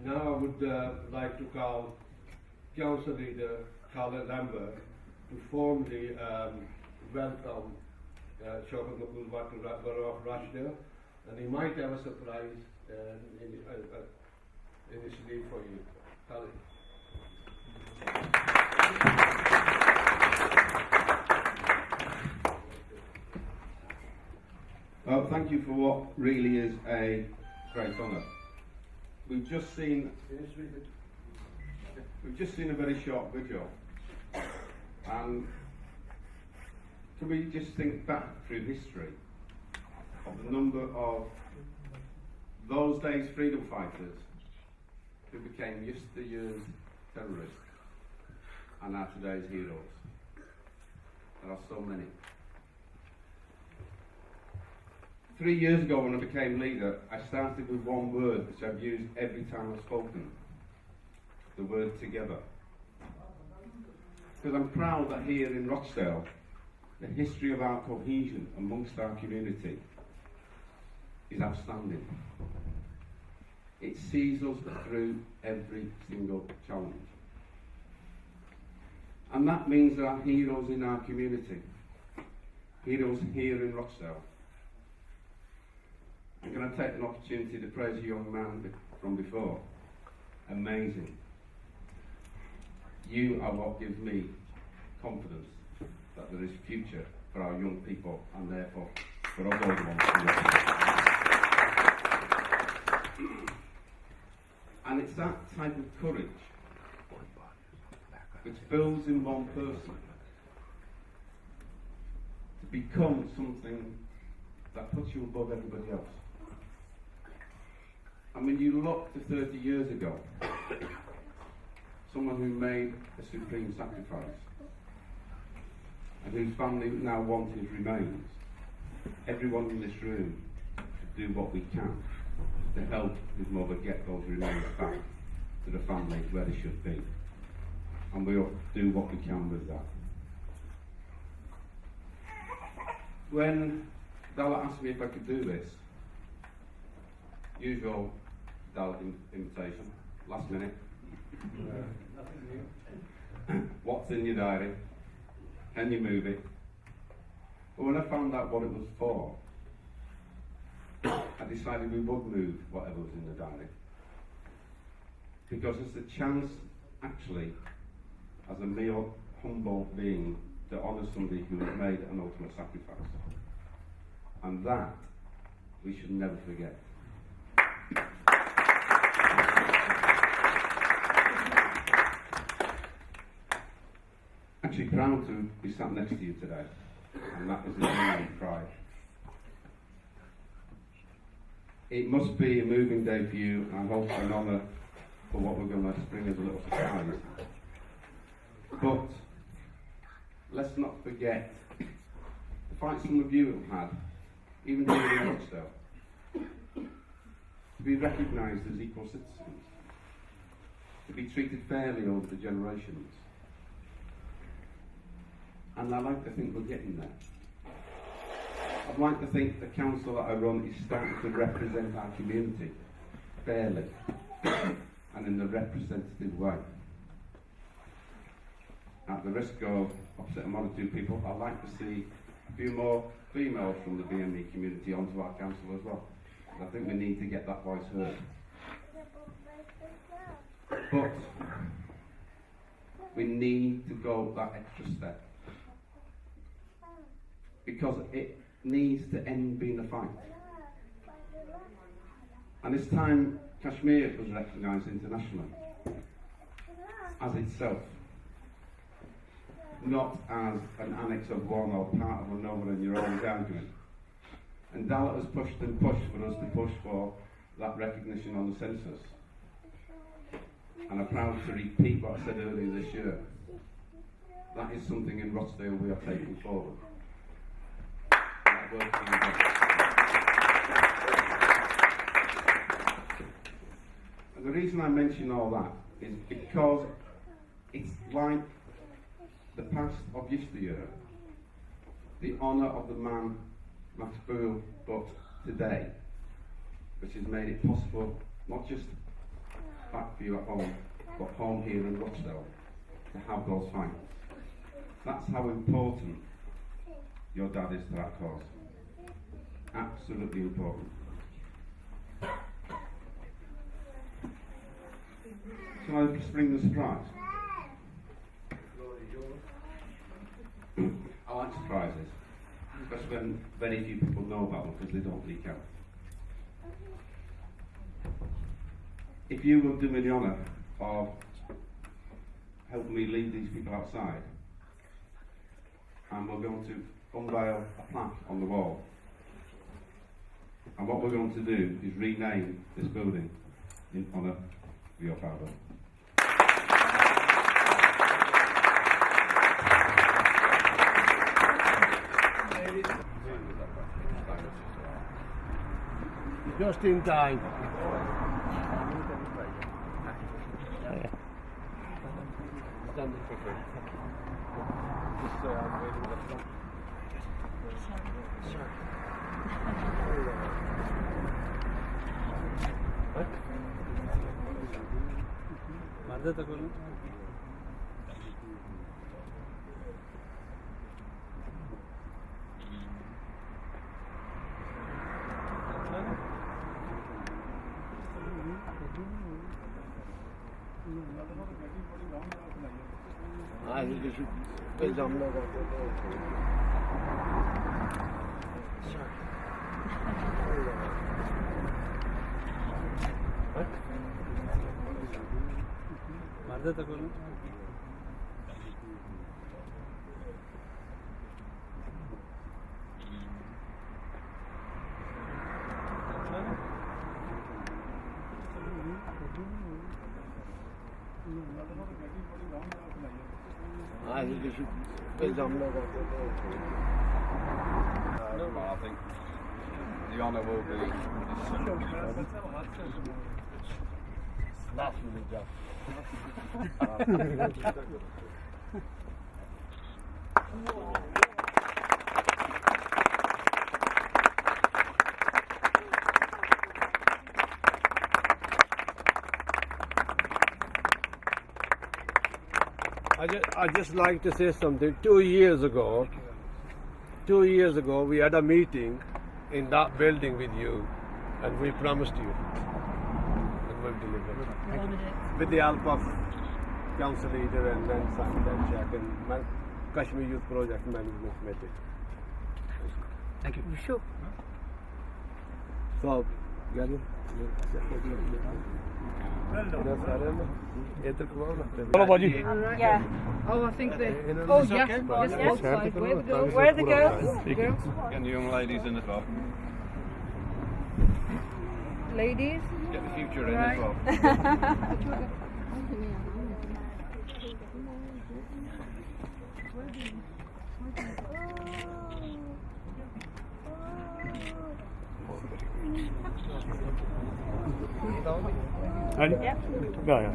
Now I would like to call Council Leader Khaled Lambert to formally welcome Shaheed Maqbool Bhatt to Borough of Rochdale, and he might have a surprise initially for you. Khaled. Well, thank you for what really is a great honour. We've just seen a very short video, and can we just think back through history of the number of those days freedom fighters who became yesteryear's terrorists and are today's heroes? There are so many. 3 years ago, when I became leader, I started with one word which I've used every time I've spoken: the word together. Because I'm proud that here in Rochdale, the history of our cohesion amongst our community is outstanding. It sees us through every single challenge. And that means there are heroes in our community, heroes here in Rochdale. I'm going to take an opportunity to praise a young man from before. Amazing. You are what gives me confidence that there is a future for our young people, and therefore for all those ones. And it's that type of courage which builds in one person to become something that puts you above everybody else. And when you look to 30 years ago, someone who made a supreme sacrifice and whose family now want his remains, everyone in this room should do what we can to help his mother get those remains back to the family where they should be. And we ought to do what we can with that. When Dalla asked me if I could do this, usual Dalla invitation, last minute. What's in your diary? Can you move it? But when I found out what it was for, I decided we would move whatever was in the diary. Because it's a chance, actually, as a mere humble being, to honour somebody who has made an ultimate sacrifice. And that we should never forget. Actually proud to be sat next to you today, and that is a genuine pride. It must be a moving day for you, and I hope an honour for what we're going to bring as a little surprise. But let's not forget the fight some of you have had, even here in Rochdale, to be recognised as equal citizens, to be treated fairly over the generations. And I like to think we're getting there. I'd like to think the council that I run is starting to represent our community fairly and in a representative way. At the risk of upsetting one or two people, I'd like to see a few more females from the BME community onto our council as well. I think we need to get that voice heard. But we need to go that extra step, because it needs to end being a fight. And it's time Kashmir was recognised internationally as itself, not as an annex of one or part of another and you're always arguing. And Dalla has pushed and pushed for us to push for that recognition on the census. And I'm proud to repeat what I said earlier this year. That is something in Rochdale we are taking forward. And the reason I mention all that is because it's like the past of yesteryear, the honour of the man Maqbool, but today, which has made it possible not just back for you at home, but home here in Rochdale, to have those fights. That's how important your dad is to that cause. Absolutely important. Shall I spring the surprise? I like surprises, especially when very few people know about them because they don't leak out. If you will do me the honour of helping me lead these people outside, and we're going to unveil a plaque on the wall. And what we're going to do is rename this building in honour of your father. Just in time. I think the honour will be. I just like to say something. 2 years ago, we had a meeting in that building with you, and we promised you, and we've delivered. With the help of council leader and then Simon and Jack and Kashmir Youth Project Management Committee. Thank you. Sure. So, Gary? Yeah. Oh, I think they. Oh, yeah. Yes, yes. Where the girls? Where are the girls? And the young ladies in as well. Ladies. Get the future in as well. Yeah.